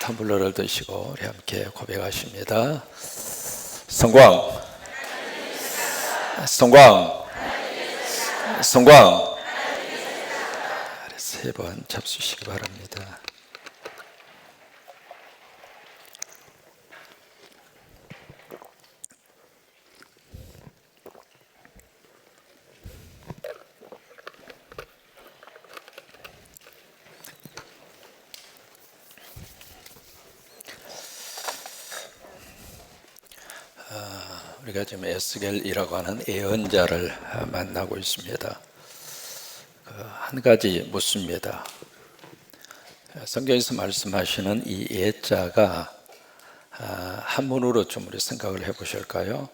텀블러를 드시고 우리 함께 고백하십니다. 성광, 성광, 성광. 세 번 잡수시기 바랍니다. 우리가 지금 에스겔이라고 하는 예언자를 만나고 있습니다. 한 가지 묻습니다. 성경에서 말씀하시는 이 예자가 한문으로 좀 우리 생각을 해보실까요?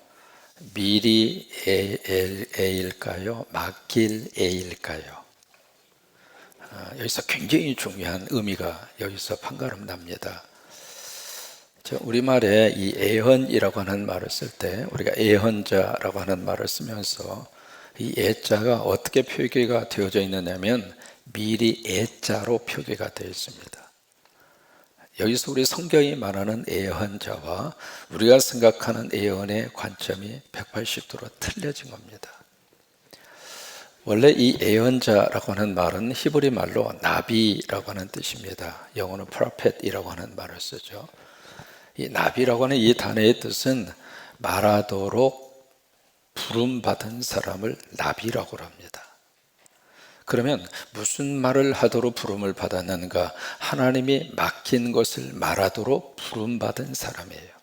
미리 에일까요? 막길 에일까요? 여기서 굉장히 중요한 의미가 여기서 판가름 납니다. 우리말에 이 예언이라고 하는 말을 쓸 때 우리가 예언자라고 하는 말을 쓰면서 이 예자가 어떻게 표기가 되어져 있느냐면 미리 예자로 표기가 되어 있습니다. 여기서 우리 성경이 말하는 예언자와 우리가 생각하는 예언의 관점이 180도로 틀려진 겁니다. 원래 이 예언자라고 하는 말은 히브리 말로 나비라고 하는 뜻입니다. 영어는 prophet이라고 하는 말을 쓰죠. 이 나비라고 하는 이 단어의 뜻은 말하도록 부름받은 사람을 나비라고 합니다. 그러면 무슨 말을 하도록 부름을 받았는가? 하나님이 맡긴 것을 말하도록 부름받은 사람이에요.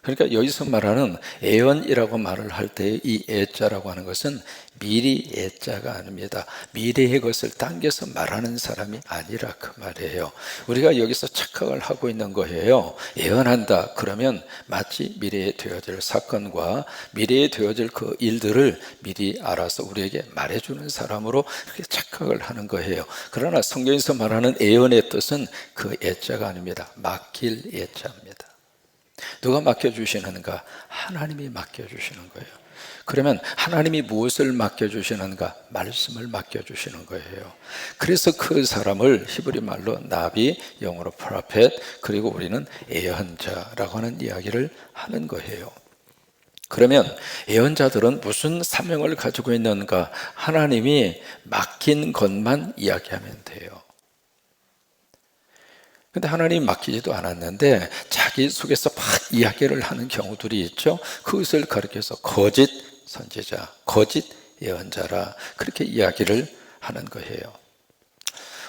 그러니까 여기서 말하는 예언이라고 말을 할 때 이 예자라고 하는 것은 미리 예자가 아닙니다. 미래의 것을 당겨서 말하는 사람이 아니라 그 말이에요. 우리가 여기서 착각을 하고 있는 거예요. 예언한다 그러면 마치 미래에 되어질 사건과 미래에 되어질 그 일들을 미리 알아서 우리에게 말해주는 사람으로 그렇게 착각을 하는 거예요. 그러나 성경에서 말하는 예언의 뜻은 그 예자가 아닙니다. 맡길 예자입니다. 누가 맡겨주시는가? 하나님이 맡겨주시는 거예요. 그러면 하나님이 무엇을 맡겨주시는가? 말씀을 맡겨주시는 거예요. 그래서 그 사람을 히브리 말로 나비, 영어로 프로펫, 그리고 우리는 예언자라고 하는 이야기를 하는 거예요. 그러면 예언자들은 무슨 사명을 가지고 있는가? 하나님이 맡긴 것만 이야기하면 돼요. 근데 하나님이 맡기지도 않았는데 자기 속에서 막 이야기를 하는 경우들이 있죠. 그것을 가리켜서 거짓 선지자, 거짓 예언자라 그렇게 이야기를 하는 거예요.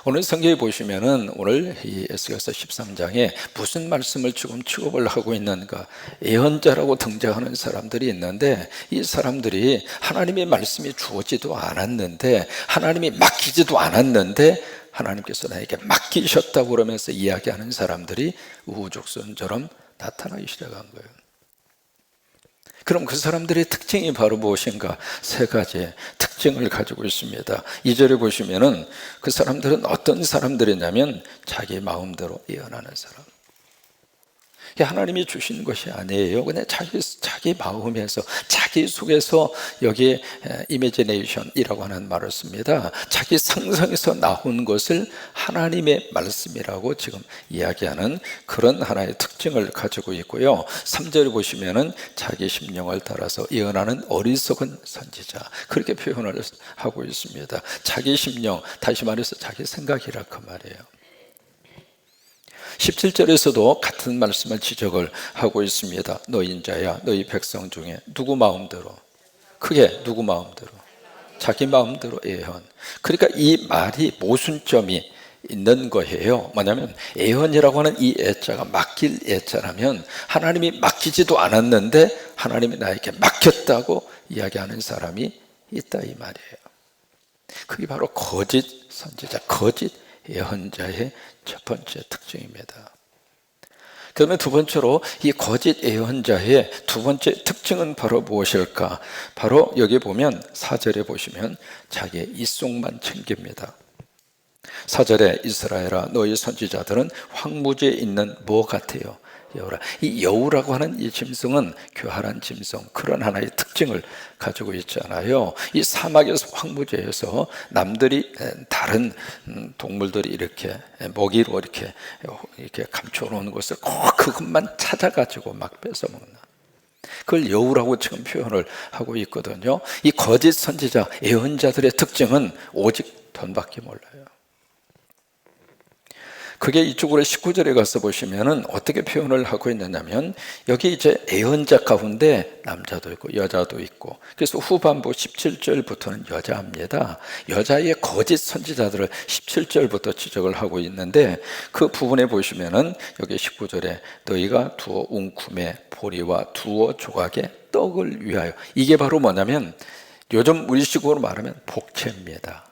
오늘 성경에 보시면은 오늘 이 에스겔서 13장에 무슨 말씀을 지금 취급을 하고 있는가? 예언자라고 등장하는 사람들이 있는데 이 사람들이 하나님의 말씀이 주어지도 않았는데 하나님이 맡기지도 않았는데 하나님께서 나에게 맡기셨다고 그러면서 이야기하는 사람들이 우후죽순처럼 나타나기 시작한 거예요. 그럼 그 사람들의 특징이 바로 무엇인가? 세 가지 특징을 가지고 있습니다. 2절에 보시면은 그 사람들은 어떤 사람들이냐면 자기 마음대로 예언하는 사람. 하나님이 주신 것이 아니에요. 그냥 자기 마음에서, 자기 속에서 여기에 이미지네이션이라고 하는 말을 씁니다. 자기 상상에서 나온 것을 하나님의 말씀이라고 지금 이야기하는 그런 하나의 특징을 가지고 있고요. 3절에 보시면은 자기 심령을 따라서 예언하는 어리석은 선지자, 그렇게 표현을 하고 있습니다. 자기 심령, 다시 말해서 자기 생각이라 그 말이에요. 17절에서도 같은 말씀을 지적을 하고 있습니다. 너희 인자야, 너희 백성 중에 누구 마음대로, 크게 누구 마음대로, 자기 마음대로 예언. 그러니까 이 말이 모순점이 있는 거예요. 뭐냐면 예언이라고 하는 이 예자가 맡길 예자라면 하나님이 맡기지도 않았는데 하나님이 나에게 맡겼다고 이야기하는 사람이 있다 이 말이에요. 그게 바로 거짓 선지자, 거짓 예언자의 첫 번째 특징입니다. 그러면 두 번째로 이 거짓 예언자의 두 번째 특징은 바로 무엇일까? 바로 여기 보면 4절에 보시면 자기의 입속만 챙깁니다. 4절에 이스라엘아 너희 선지자들은 황무지에 있는 뭐 같아요? 여우라. 이 여우라고 하는 이 짐승은 교활한 짐승, 그런 하나의 특징 특징을 가지고 있잖아요. 이 사막에서 황무지에서 남들이 다른 동물들이 이렇게 먹이로 이렇게 감춰놓은 것을 꼭 그것만 찾아가지고 막 뺏어 먹는, 그걸 여우라고 지금 표현을 하고 있거든요. 이 거짓 선지자, 예언자들의 특징은 오직 돈밖에 몰라요. 그게 이쪽으로 19절에 가서 보시면은 어떻게 표현을 하고 있느냐면, 여기 이제 예언자 가운데 남자도 있고 여자도 있고, 그래서 후반부 17절부터는 여자입니다. 여자의 거짓 선지자들을 17절부터 지적을 하고 있는데, 그 부분에 보시면은 여기 19절에 너희가 두어 웅큼의 보리와 두어 조각의 떡을 위하여, 이게 바로 뭐냐면 요즘 우리식으로 말하면 복채입니다.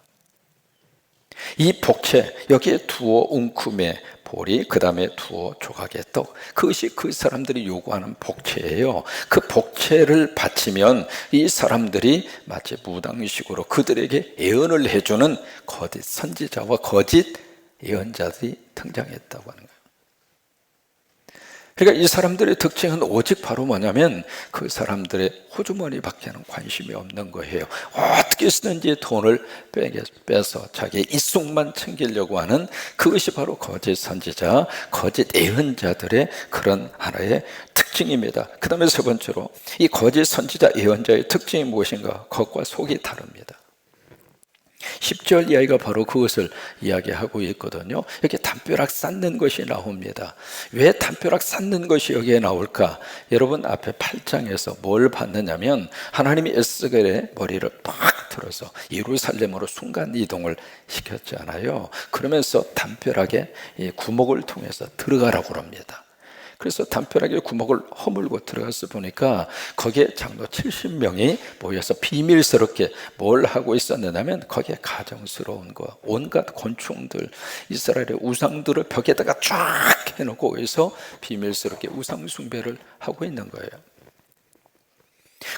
이 복채, 여기에 두어 웅큼의 보리, 그 다음에 두어 조각의 떡, 그것이 그 사람들이 요구하는 복채예요. 그 복채를 바치면 이 사람들이 마치 무당식으로 그들에게 예언을 해주는 거짓 선지자와 거짓 예언자들이 등장했다고 하는 거예요. 그러니까 이 사람들의 특징은 오직 바로 뭐냐면 그 사람들의 호주머니밖에는 관심이 없는 거예요. 어떻게 쓰든지 돈을 빼서 자기의 이속만 챙기려고 하는, 그것이 바로 거짓 선지자, 거짓 예언자들의 그런 하나의 특징입니다. 그 다음에 세 번째로, 이 거짓 선지자 예언자의 특징이 무엇인가? 겉과 속이 다릅니다. 10절 이하가 바로 그것을 이야기하고 있거든요. 여기 담벼락 쌓는 것이 나옵니다. 왜 담벼락 쌓는 것이 여기에 나올까? 여러분 앞에 8장에서 뭘 봤느냐면, 하나님이 에스겔의 머리를 팍 들어서 예루살렘으로 순간 이동을 시켰잖아요. 그러면서 담벼락에 구멍을 통해서 들어가라고 합니다. 그래서 담벼락에 구멍을 허물고 들어가서 보니까 거기에 장로 70명이 모여서 비밀스럽게 뭘 하고 있었느냐면, 거기에 가정스러운 거, 온갖 곤충들, 이스라엘의 우상들을 벽에다가 쫙 해놓고 거기서 비밀스럽게 우상 숭배를 하고 있는 거예요.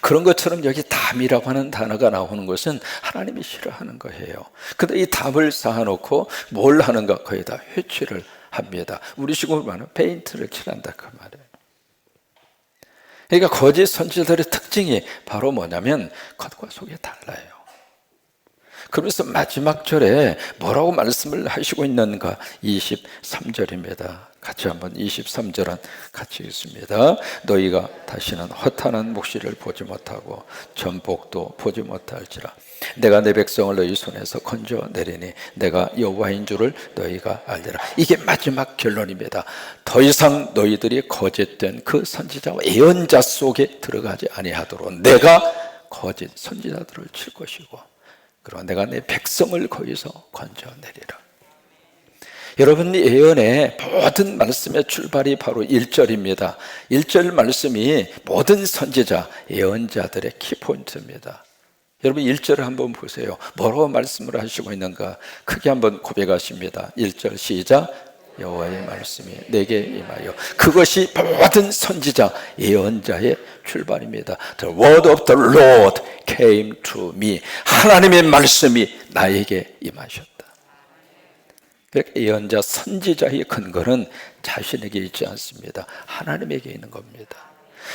그런 것처럼 여기 담이라고 하는 단어가 나오는 것은 하나님이 싫어하는 거예요. 근데 이 담을 쌓아놓고 뭘 하는가? 거기다 회칠을 합니다. 우리식으로 말하면 페인트를 칠한다 그 말이에요. 그러니까 거짓 선지자들의 특징이 바로 뭐냐면 겉과 속이 달라요. 그러면서 마지막 절에 뭐라고 말씀을 하시고 있는가? 23절입니다. 같이 한번 23절은 같이 읽습니다. 너희가 다시는 허탄한 묵시를 보지 못하고 전복도 보지 못할지라. 내가 내 백성을 너희 손에서 건져내리니 내가 여호와인 줄을 너희가 알리라. 이게 마지막 결론입니다. 더 이상 너희들이 거짓된 그 선지자와 예언자 속에 들어가지 아니하도록 내가 거짓 선지자들을 칠 것이고, 그리고 내가 내 백성을 거기서 건져내리라. 여러분, 예언의 모든 말씀의 출발이 바로 1절입니다. 1절 말씀이 모든 선지자, 예언자들의 키포인트입니다. 여러분 1절을 한번 보세요. 뭐라고 말씀을 하시고 있는가? 크게 한번 고백하십니다. 1절 시작. 여호와의 말씀이 내게 임하여. 그것이 모든 선지자, 예언자의 출발입니다. The word of the Lord came to me. 하나님의 말씀이 나에게 임하셨다. 예언자, 선지자의 근거는 자신에게 있지 않습니다. 하나님에게 있는 겁니다.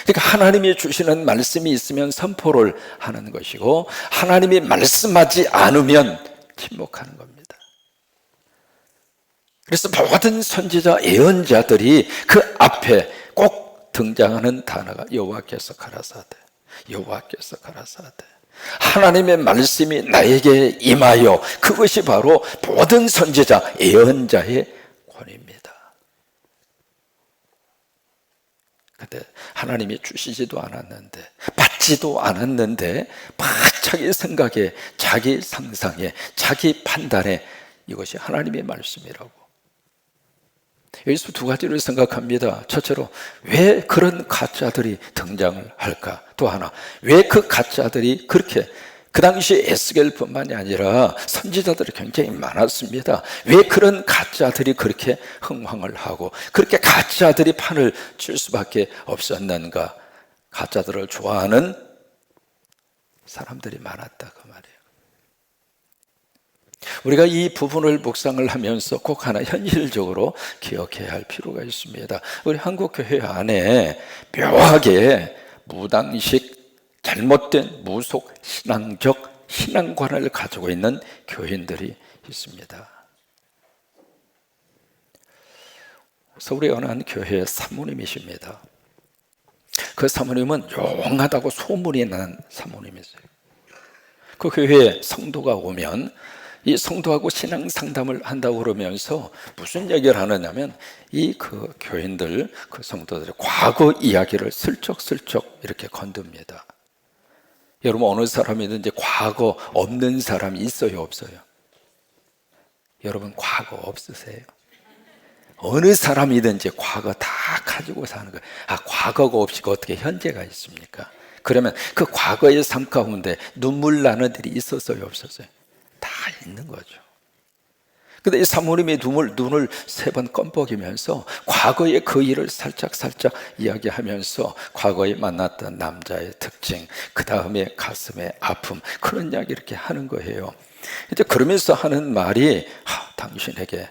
그러니까 하나님이 주시는 말씀이 있으면 선포를 하는 것이고, 하나님이 말씀하지 않으면 침묵하는 겁니다. 그래서 모든 선지자, 예언자들이 그 앞에 꼭 등장하는 단어가 여호와께서 가라사대, 여호와께서 가라사대. 하나님의 말씀이 나에게 임하여. 그것이 바로 모든 선지자, 예언자의 권위입니다. 근데 하나님이 주시지도 않았는데, 받지도 않았는데 막 자기 생각에, 자기 상상에, 자기 판단에 이것이 하나님의 말씀이라고. 여기서 두 가지를 생각합니다. 첫째로, 왜 그런 가짜들이 등장을 할까? 또 하나, 왜 그 가짜들이 그렇게, 그 당시 에스겔뿐만이 아니라 선지자들이 굉장히 많았습니다. 왜 그런 가짜들이 그렇게 흥황을 하고 그렇게 가짜들이 판을 칠 수밖에 없었는가? 가짜들을 좋아하는 사람들이 많았다 그 말이에요. 우리가 이 부분을 묵상을 하면서 꼭 하나 현실적으로 기억해야 할 필요가 있습니다. 우리 한국교회 안에 묘하게 무당식 잘못된 무속 신앙적 신앙관을 가지고 있는 교인들이 있습니다. 서울의 어느 한 교회의 사모님이십니다. 그 사모님은 용하다고 소문이 난 사모님이세요. 그 교회에 성도가 오면 이 성도하고 신앙 상담을 한다고 그러면서 무슨 얘기를 하느냐면 이 그 교인들, 그 성도들의 과거 이야기를 슬쩍슬쩍 이렇게 건듭니다. 여러분, 어느 사람이든지 과거 없는 사람이 있어요, 없어요? 여러분, 과거 없으세요? 어느 사람이든지 과거 다 가지고 사는 거예요. 과거가 없이 어떻게 현재가 있습니까? 그러면 그 과거의 삶 가운데 눈물 나는 일이 있었어요, 없었어요? 다 있는 거죠. 근데 이 사모님이 눈을 3번 껌뻑이면서 과거의 그 일을 살짝 이야기하면서 과거에 만났던 남자의 특징, 그 다음에 가슴의 아픔, 그런 이야기 이렇게 하는 거예요. 이제 그러면서 하는 말이 당신에게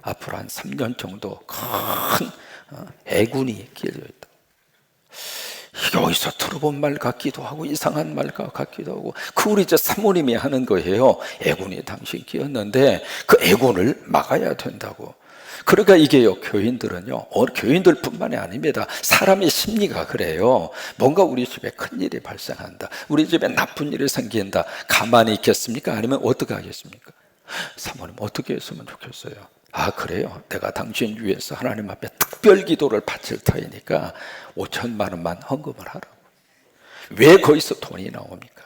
앞으로 한 3년 정도 큰 애군이 끼어져 있다. 이게 어디서 들어본 말 같기도 하고 이상한 말 같기도 하고, 그 우리 이제 사모님이 하는 거예요. 애군이 당신 끼었는데 그 애군을 막아야 된다고. 그러니까 이게요, 교인들은요, 교인들뿐만이 아닙니다. 사람의 심리가 그래요. 뭔가 우리 집에 큰일이 발생한다, 우리 집에 나쁜 일이 생긴다, 가만히 있겠습니까? 아니면 어떻게 하겠습니까? 사모님, 어떻게 했으면 좋겠어요? 그래요? 내가 당신 위해서 하나님 앞에 특별 기도를 바칠 터이니까 5천만 원만 헌금을 하라고. 왜 거기서 돈이 나옵니까?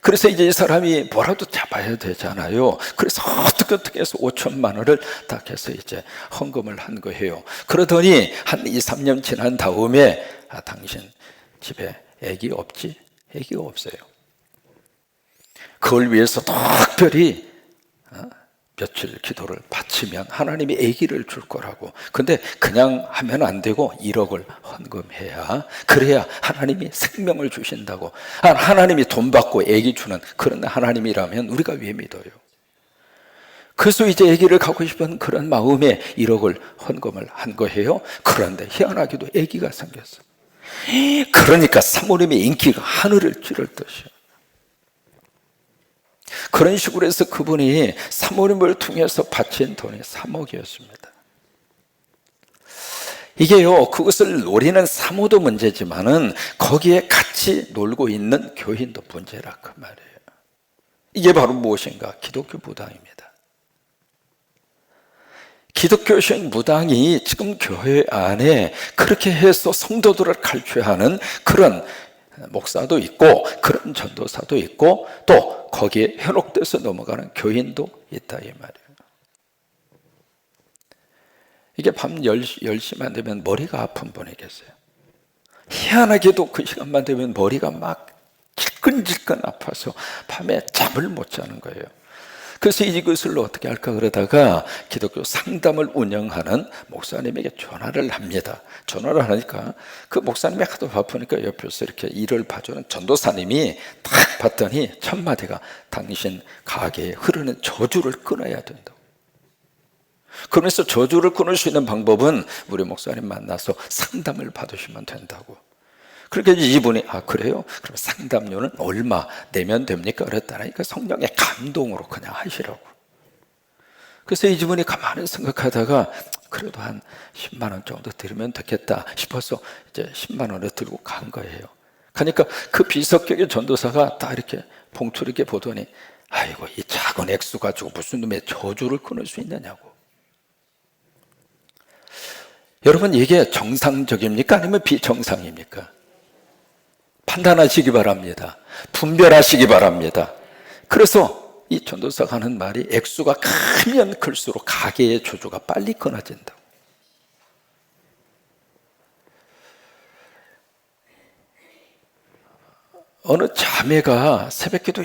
그래서 이제 이 사람이 뭐라도 잡아야 되잖아요. 그래서 어떻게 해서 5천만 원을 딱 해서 이제 헌금을 한 거예요. 그러더니 한 2, 3년 지난 다음에 당신 집에 애기 없지? 애기가 없어요. 그걸 위해서 특별히 며칠 기도를 바치면 하나님이 아기를 줄 거라고. 근데 그냥 하면 안 되고 1억을 헌금해야, 그래야 하나님이 생명을 주신다고. 하나님이 돈 받고 아기 주는 그런 하나님이라면 우리가 왜 믿어요? 그래서 이제 아기를 갖고 싶은 그런 마음에 1억을 헌금을 한 거예요. 그런데 희한하게도 아기가 생겼어. 그러니까 사모님의 인기가 하늘을 찌를 듯이요. 그런 식으로 해서 그분이 사모님을 통해서 바친 돈이 3억이었습니다. 이게요, 그것을 노리는 사모도 문제지만은 거기에 같이 놀고 있는 교인도 문제라 그 말이에요. 이게 바로 무엇인가? 기독교 무당입니다. 기독교식 무당이 지금 교회 안에 그렇게 해서 성도들을 갈취하는 그런 목사도 있고, 그런 전도사도 있고, 또 거기에 현혹돼서 넘어가는 교인도 있다 이 말이에요. 이게 밤 10시만 되면 머리가 아픈 분이 계세요. 희한하게도 그 시간만 되면 머리가 막 질끈질끈 아파서 밤에 잠을 못 자는 거예요. 그래서 이것을 어떻게 할까 그러다가 기독교 상담을 운영하는 목사님에게 전화를 합니다. 전화를 하니까 그 목사님이 하도 바쁘니까 옆에서 이렇게 일을 봐주는 전도사님이 딱 봤더니 첫 마디가 당신 가게에 흐르는 저주를 끊어야 된다고. 그러면서 저주를 끊을 수 있는 방법은 우리 목사님 만나서 상담을 받으시면 된다고. 그렇게 이분이 그래요? 그럼 상담료는 얼마 내면 됩니까? 그랬다니까 성령의 감동으로 그냥 하시라고. 그래서 이 집은이 가만히 생각하다가 그래도 한 10만 원 정도 드리면 되겠다 싶어서 이제 10만 원을 들고 간 거예요. 그러니까 그 비석격의 전도사가 딱 이렇게 봉투를 이렇게 보더니 아이고, 이 작은 액수 가지고 무슨 놈의 저주를 끊을 수 있느냐고. 여러분, 이게 정상적입니까? 아니면 비정상입니까? 판단하시기 바랍니다. 분별하시기 바랍니다. 그래서 이 전도사가 하는 말이 액수가 크면 클수록 가게의 저주가 빨리 끊어진다고. 어느 자매가 새벽기도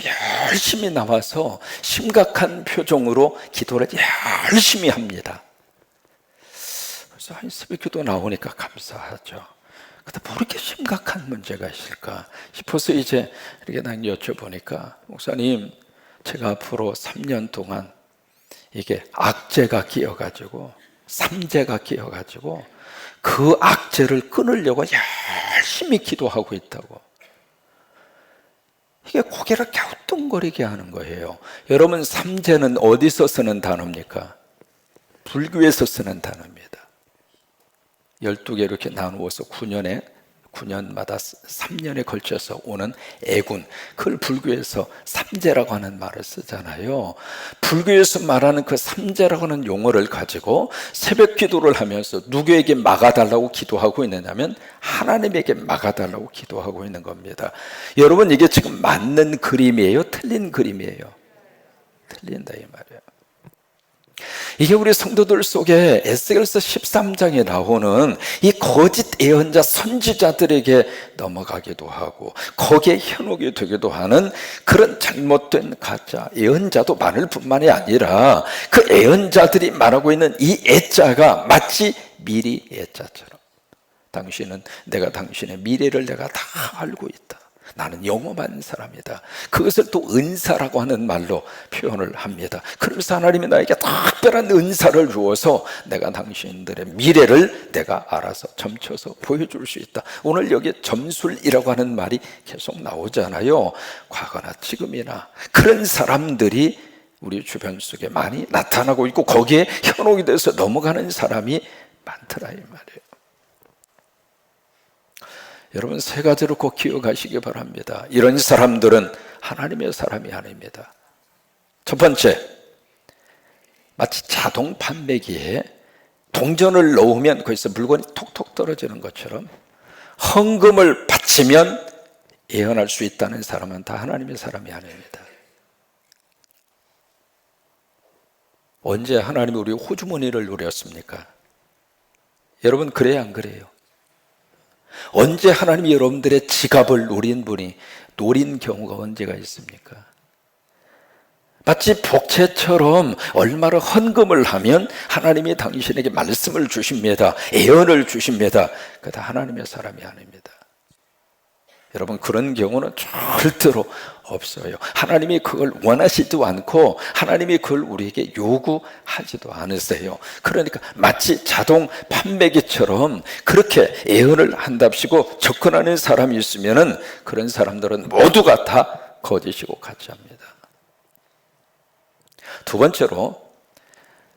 열심히 나와서 심각한 표정으로 기도를 열심히 합니다. 그래서 새벽기도 나오니까 감사하죠. 근데 뭐 이렇게 심각한 문제가 있을까 싶어서 이제 이렇게 난 여쭤보니까, 목사님, 제가 앞으로 3년 동안 이게 악재가 끼어가지고, 삼재가 끼어가지고 그 악재를 끊으려고 열심히 기도하고 있다고. 이게 고개를 갸우뚱거리게 하는 거예요. 여러분, 삼재는 어디서 쓰는 단어입니까? 불교에서 쓰는 단어입니다. 12개 이렇게 나누어서 9년마다 3년에 걸쳐서 오는 애군, 그걸 불교에서 삼재라고 하는 말을 쓰잖아요. 불교에서 말하는 그 삼재라고 하는 용어를 가지고 새벽 기도를 하면서 누구에게 막아달라고 기도하고 있느냐면 하나님에게 막아달라고 기도하고 있는 겁니다. 여러분, 이게 지금 맞는 그림이에요? 틀린 그림이에요? 틀린다 이 말이에요. 이게 우리 성도들 속에 에스겔서 13장에 나오는 이 거짓 예언자 선지자들에게 넘어가기도 하고 거기에 현혹이 되기도 하는 그런 잘못된 가짜 예언자도 많을 뿐만이 아니라 그 예언자들이 말하고 있는 이 예자가 마치 미리 예자처럼, 당신은, 내가 당신의 미래를 내가 다 알고 있다, 나는 영험한 사람이다. 그것을 또 은사라고 하는 말로 표현을 합니다. 그래서 하나님이 나에게 특별한 은사를 주어서 내가 당신들의 미래를 내가 알아서 점쳐서 보여줄 수 있다. 오늘 여기 점술이라고 하는 말이 계속 나오잖아요. 과거나 지금이나 그런 사람들이 우리 주변 속에 많이 나타나고 있고 거기에 현혹이 돼서 넘어가는 사람이 많더라 이 말이에요. 여러분, 세 가지로 꼭 기억하시기 바랍니다. 이런 사람들은 하나님의 사람이 아닙니다. 첫 번째, 마치 자동 판매기에 동전을 넣으면 거기서 물건이 톡톡 떨어지는 것처럼 헌금을 바치면 예언할 수 있다는 사람은 다 하나님의 사람이 아닙니다. 언제 하나님이 우리 호주머니를 노렸습니까? 여러분, 그래요 안 그래요? 언제 하나님이 여러분들의 지갑을 노린 경우가 언제가 있습니까? 마치 복채처럼 얼마를 헌금을 하면 하나님이 당신에게 말씀을 주십니다. 예언을 주십니다. 그거 다 하나님의 사람이 아닙니다. 여러분, 그런 경우는 절대로 없어요. 하나님이 그걸 원하시지도 않고 하나님이 그걸 우리에게 요구하지도 않으세요. 그러니까 마치 자동 판매기처럼 그렇게 예언을 한답시고 접근하는 사람이 있으면은 그런 사람들은 모두가 다 거짓이고 가짜입니다. 두 번째로,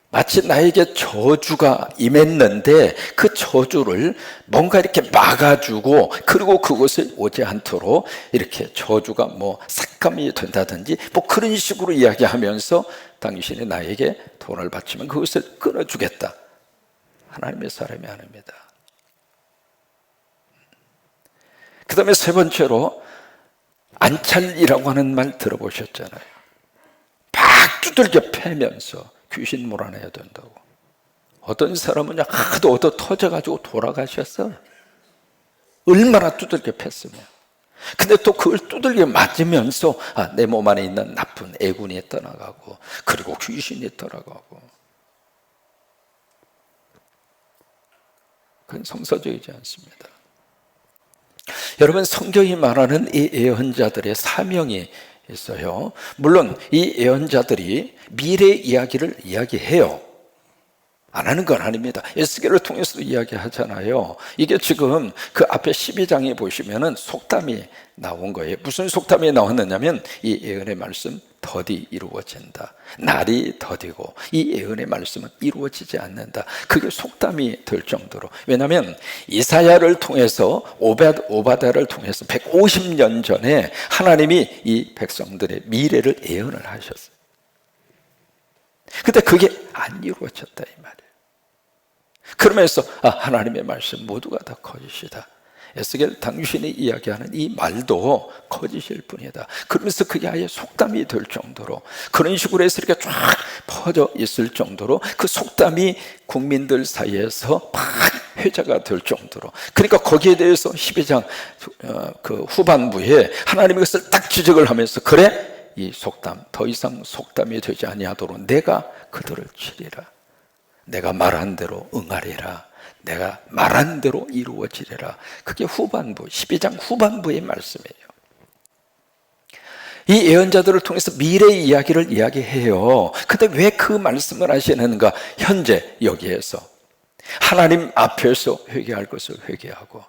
마치 나에게 저주가 임했는데 그 저주를 뭔가 이렇게 막아주고 그리고 그것을 오지 않도록 이렇게 저주가 삭감이 된다든지 그런 식으로 이야기하면서 당신이 나에게 돈을 바치면 그것을 끊어주겠다. 하나님의 사람이 아닙니다. 그 다음에 세 번째로, 안찰이라고 하는 말 들어보셨잖아요. 막 두들겨 패면서 귀신 몰아내야 된다고. 어떤 사람은 하도 얻어 터져가지고 돌아가셨어. 얼마나 두들겨 팼으면. 근데 또 그걸 두들겨 맞으면서 내 몸 안에 있는 나쁜 애군이 떠나가고 그리고 귀신이 떠나가고. 그건 성서적이지 않습니다. 여러분, 성경이 말하는 이 예언자들의 사명이 있어요. 물론 이 예언자들이 미래 이야기를 이야기해요. 안 하는 건 아닙니다. 에스겔을 통해서도 이야기하잖아요. 이게 지금 그 앞에 12장에 보시면은 속담이 나온 거예요. 무슨 속담이 나왔느냐면 이 예언의 말씀 더디 이루어진다. 날이 더디고 이 예언의 말씀은 이루어지지 않는다. 그게 속담이 될 정도로. 왜냐하면 이사야를 통해서 오바댜를 통해서 150년 전에 하나님이 이 백성들의 미래를 예언을 하셨어요. 근데 그게 안 이루어졌다 이 말이에요. 그러면서 하나님의 말씀 모두가 다 거짓이다. 에스겔 당신이 이야기하는 이 말도 거짓일 뿐이다. 그러면서 그게 아예 속담이 될 정도로, 그런 식으로 해서 이렇게 쫙 퍼져 있을 정도로 그 속담이 국민들 사이에서 막 회자가 될 정도로. 그러니까 거기에 대해서 12장 그 후반부에 하나님이 그것을 딱 지적을 하면서, 그래, 이 속담 더 이상 속담이 되지 아니하도록 내가 그들을 치리라. 내가 말한 대로 응하리라. 내가 말한 대로 이루어지리라. 그게 후반부, 12장 후반부의 말씀이에요. 이 예언자들을 통해서 미래의 이야기를 이야기해요. 근데 왜 그 말씀을 하시는가? 현재 여기에서 하나님 앞에서 회개할 것을 회개하고,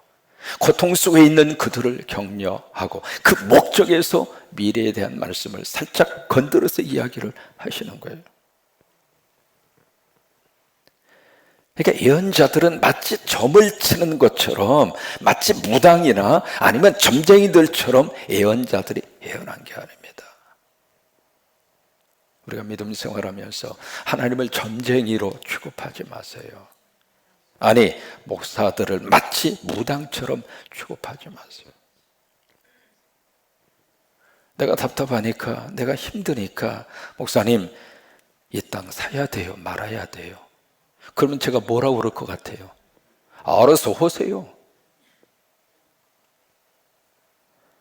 고통 속에 있는 그들을 격려하고 그 목적에서 미래에 대한 말씀을 살짝 건드려서 이야기를 하시는 거예요. 그러니까 예언자들은 마치 점을 치는 것처럼, 마치 무당이나 아니면 점쟁이들처럼 예언자들이 예언한 게 아닙니다. 우리가 믿음 생활하면서 하나님을 점쟁이로 취급하지 마세요. 아니, 목사들을 마치 무당처럼 취급하지 마세요. 내가 답답하니까, 내가 힘드니까 목사님 이 땅 사야 돼요, 말아야 돼요. 그러면 제가 뭐라고 그럴 것 같아요? 알아서 하세요.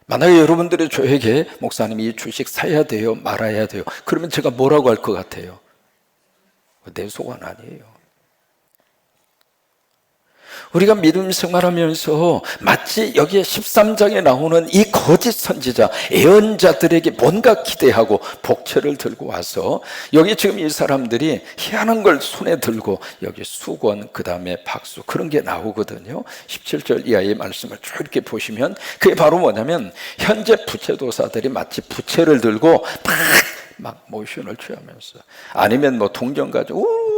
만약에 여러분들이 저에게 목사님 이 주식 사야 돼요, 말아야 돼요. 그러면 제가 뭐라고 할 것 같아요? 내 소관 아니에요. 우리가 믿음 생활하면서 마치 여기에 13장에 나오는 이 거짓 선지자, 예언자들에게 뭔가 기대하고 복채를 들고 와서 여기 지금 이 사람들이 희한한 걸 손에 들고 여기 수건, 그 다음에 박수, 그런 게 나오거든요. 17절 이하의 말씀을 쭉 이렇게 보시면 그게 바로 뭐냐면 현재 부채도사들이 마치 부채를 들고 막 모션을 취하면서, 아니면 뭐 동전 가지고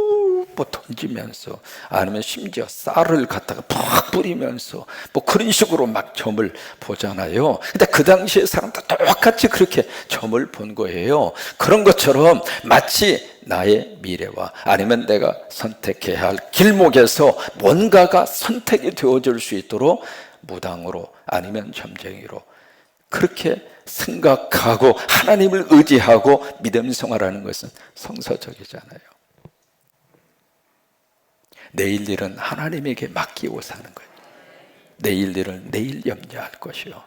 뭐 던지면서, 아니면 심지어 쌀을 갖다가 팍 뿌리면서 뭐 그런 식으로 막 점을 보잖아요. 근데 그 당시에 사람도 똑같이 그렇게 점을 본 거예요. 그런 것처럼 마치 나의 미래와 아니면 내가 선택해야 할 길목에서 뭔가가 선택이 되어질 수 있도록 무당으로 아니면 점쟁이로 그렇게 생각하고 하나님을 의지하고 믿음 생활하는 것은 성서적이잖아요. 내일 일은 하나님에게 맡기고 사는 거예요. 내일 일은 내일 염려할 것이요.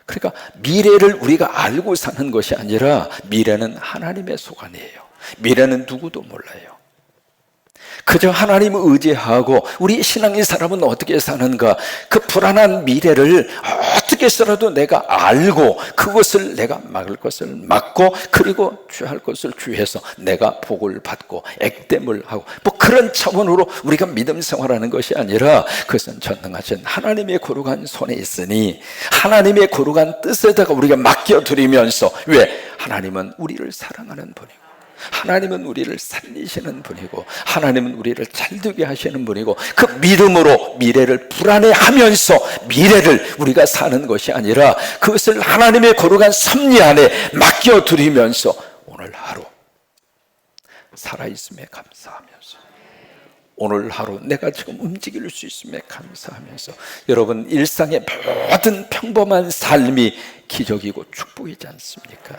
그러니까 미래를 우리가 알고 사는 것이 아니라 미래는 하나님의 소관이에요. 미래는 누구도 몰라요. 그저 하나님을 의지하고 우리 신앙의 사람은 어떻게 사는가, 그 불안한 미래를 어떻게 해서라도 내가 알고 그것을 내가 막을 것을 막고 그리고 취할 것을 취해서 내가 복을 받고 액땜을 하고 뭐 그런 차원으로 우리가 믿음 생활하는 것이 아니라 그것은 전능하신 하나님의 거룩한 손에 있으니 하나님의 거룩한 뜻에다가 우리가 맡겨드리면서, 왜? 하나님은 우리를 사랑하는 분이고 하나님은 우리를 살리시는 분이고 하나님은 우리를 잘되게 하시는 분이고 그 믿음으로 미래를 불안해하면서 미래를 우리가 사는 것이 아니라 그것을 하나님의 거룩한 섭리 안에 맡겨드리면서 오늘 하루 살아있음에 감사하면서, 오늘 하루 내가 지금 움직일 수 있음에 감사하면서, 여러분 일상의 모든 평범한 삶이 기적이고 축복이지 않습니까?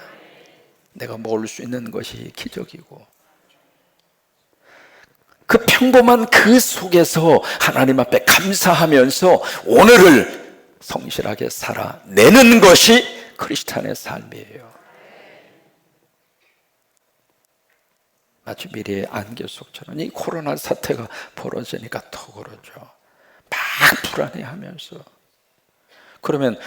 내가 먹을 수 있는 것이 기적이고 그 평범한 그 속에서 하나님 앞에 감사하면서 오늘을 성실하게 살아내는 것이 크리스찬의 삶이에요. 마치 미래의 안개 속처럼 이 코로나 사태가 벌어지니까 더 그러죠. 막 불안해하면서, 그러면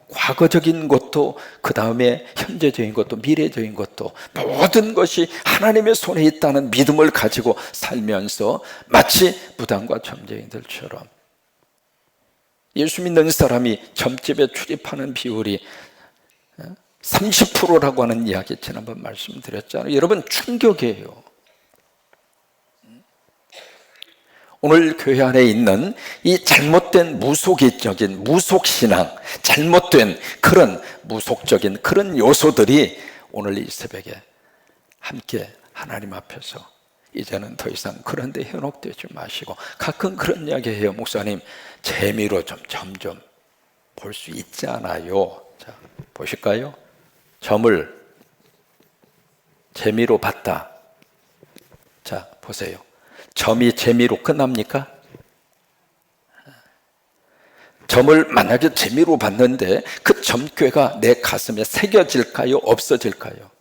과거적인 것도 그 다음에 현재적인 것도 미래적인 것도 모든 것이 하나님의 손에 있다는 믿음을 가지고 살면서 마치 무당과 점쟁이들처럼, 예수 믿는 사람이 점집에 출입하는 비율이 30%라고 하는 이야기 지난번 말씀드렸잖아요. 여러분 충격이에요. 오늘 교회 안에 있는 이 잘못된 무속적인 무속신앙, 잘못된 그런 무속적인 그런 요소들이 오늘 이 새벽에 함께 하나님 앞에서 이제는 더 이상 그런 데 현혹되지 마시고, 가끔 그런 이야기 해요. 목사님 재미로 좀 점점 볼 수 있지 않아요? 자, 보실까요? 점을 재미로 봤다. 자, 보세요. 점이 재미로 끝납니까? 점을 만약에 재미로 봤는데 그 점괘가 내 가슴에 새겨질까요? 없어질까요?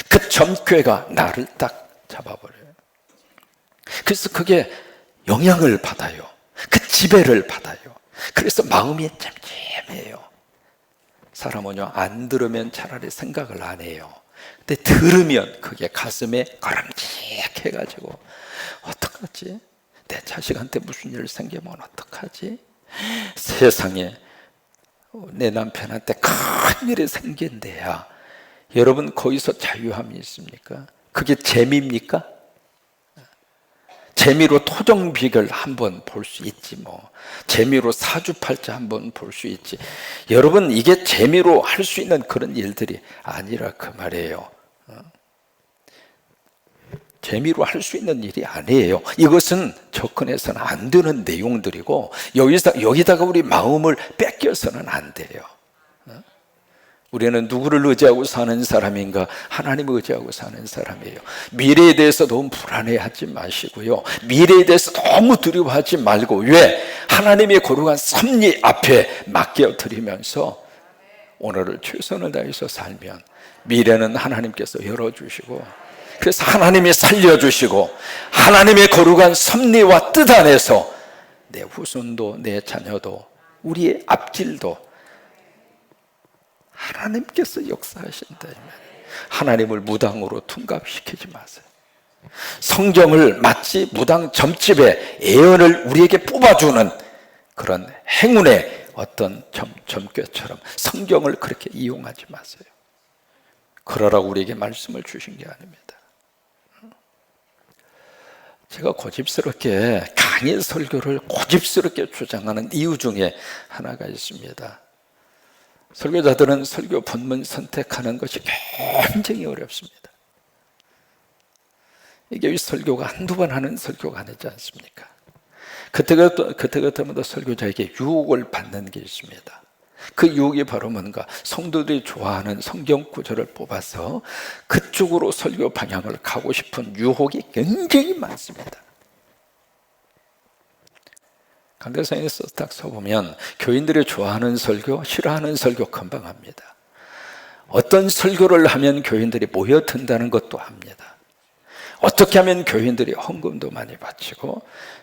그 점괘가 나를 딱 잡아버려요. 그래서 그게 영향을 받아요. 그 지배를 받아요. 그래서 마음이 찜찜해요. 사람은요, 안 들으면 차라리 생각을 안 해요. 근데 들으면 그게 가슴에 거름직해가지고 어떡하지? 내 자식한테 무슨 일 생기면 어떡하지? 세상에 내 남편한테 큰 일이 생긴대야 여러분 거기서 자유함이 있습니까? 그게 재미입니까? 재미로 토종 비결 한번 볼 수 있지 뭐. 재미로 사주팔자 한번 볼 수 있지. 여러분 이게 재미로 할 수 있는 그런 일들이 아니라 그 말이에요. 재미로 할 수 있는 일이 아니에요. 이것은 접근해서는 안 되는 내용들이고 여기다가 우리 마음을 뺏겨서는 안 돼요. 우리는 누구를 의지하고 사는 사람인가? 하나님을 의지하고 사는 사람이에요. 미래에 대해서 너무 불안해하지 마시고요. 미래에 대해서 너무 두려워하지 말고 왜? 하나님의 거룩한 섭리 앞에 맡겨드리면서 오늘을 최선을 다해서 살면 미래는 하나님께서 열어주시고 그래서 하나님이 살려주시고 하나님의 거룩한 섭리와 뜻 안에서 내 후손도 내 자녀도 우리의 앞길도 하나님께서 역사하신다. 하나님을 무당으로 둔갑시키지 마세요. 성경을 마치 무당 점집에 예언을 우리에게 뽑아주는 그런 행운의 어떤 점괘처럼 성경을 그렇게 이용하지 마세요. 그러라고 우리에게 말씀을 주신 게 아닙니다. 제가 고집스럽게 강의 설교를 고집스럽게 주장하는 이유 중에 하나가 있습니다. 설교자들은 설교 본문 선택하는 것이 굉장히 어렵습니다. 이게 설교가 한두 번 하는 설교가 아니지 않습니까? 그때그때마다 설교자에게 유혹을 받는 게 있습니다. 그 유혹이 바로 뭔가 성도들이 좋아하는 성경 구절을 뽑아서 그쪽으로 설교 방향을 가고 싶은 유혹이 굉장히 많습니다. 강대상에서 딱 서보면 교인들이 좋아하는 설교, 싫어하는 설교 금방 합니다. 어떤 설교를 하면 교인들이 모여든다는 것도 합니다. 어떻게 하면 교인들이 헌금도 많이 바치고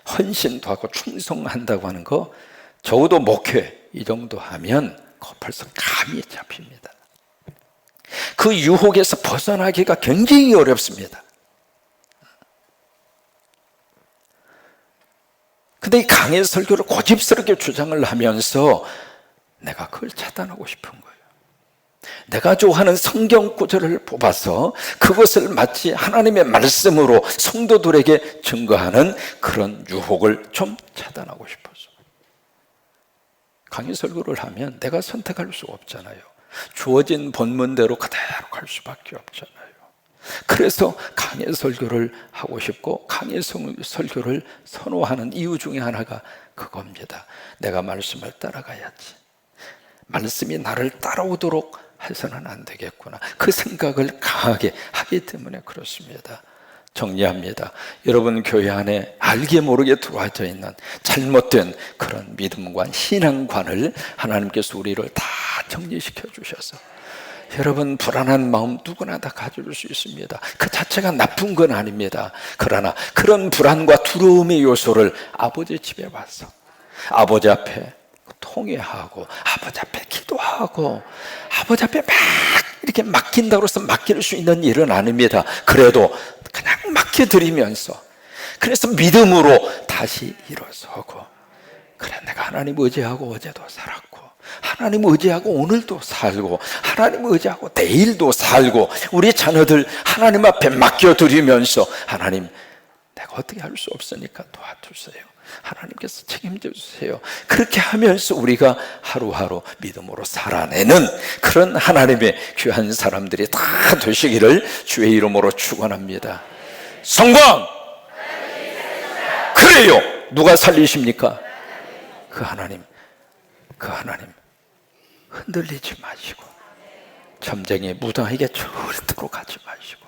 헌신도 하고 충성한다고 하는 거 적어도 목회 이 정도 하면 벌써 감이 잡힙니다. 그 유혹에서 벗어나기가 굉장히 어렵습니다. 근데 이 강의 설교를 고집스럽게 주장을 하면서 내가 그걸 차단하고 싶은 거예요. 내가 좋아하는 성경 구절을 뽑아서 그것을 마치 하나님의 말씀으로 성도들에게 증거하는 그런 유혹을 좀 차단하고 싶어서. 강의 설교를 하면 내가 선택할 수 없잖아요. 주어진 본문대로 그대로 갈 수밖에 없잖아요. 그래서 강의 설교를 하고 싶고 강의 설교를 선호하는 이유 중에 하나가 그겁니다. 내가 말씀을 따라가야지. 말씀이 나를 따라오도록 해서는 안 되겠구나. 그 생각을 강하게 하기 때문에 그렇습니다. 정리합니다. 여러분 교회 안에 알게 모르게 들어와져 있는 잘못된 그런 믿음과 신앙관을 하나님께서 우리를 다 정리시켜 주셔서 여러분 불안한 마음 누구나 다 가질 수 있습니다. 그 자체가 나쁜 건 아닙니다. 그러나 그런 불안과 두려움의 요소를 아버지 집에 와서 아버지 앞에 통회하고 아버지 앞에 기도하고 아버지 앞에 막 이렇게 맡긴다고 해서 맡길 수 있는 일은 아닙니다. 그래도 그냥 맡겨드리면서 그래서 믿음으로 다시 일어서고 그래 내가 하나님 의지하고 어제도 살았고 하나님 의지하고 오늘도 살고 하나님 의지하고 내일도 살고 우리 자녀들 하나님 앞에 맡겨드리면서 하나님 내가 어떻게 할 수 없으니까 도와주세요. 하나님께서 책임져 주세요. 그렇게 하면서 우리가 하루하루 믿음으로 살아내는 그런 하나님의 귀한 사람들이 다 되시기를 주의 이름으로 축원합니다. 성공! 그래요! 누가 살리십니까? 그 하나님 흔들리지 마시고 점쟁이 무당에게 절대로 가지 마시고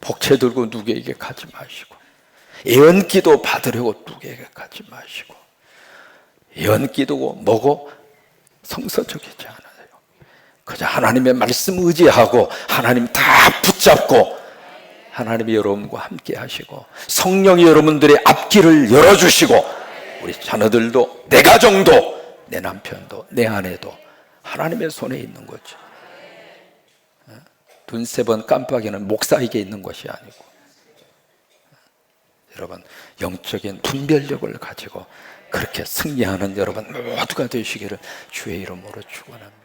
복채 들고 누구에게 가지 마시고 예언기도 받으려고 누구에게 가지 마시고 예언기도고 뭐고 성서적이지 않아요. 그저 하나님의 말씀 의지하고 하나님 다 붙잡고 하나님이 여러분과 함께 하시고 성령이 여러분들의 앞길을 열어주시고 우리 자녀들도 내 가정도 내 남편도 내 아내도 하나님의 손에 있는 거죠. 눈 세 번 깜빡이는 목사에게 있는 것이 아니고 여러분 영적인 분별력을 가지고 그렇게 승리하는 여러분 모두가 되시기를 주의 이름으로 축원합니다.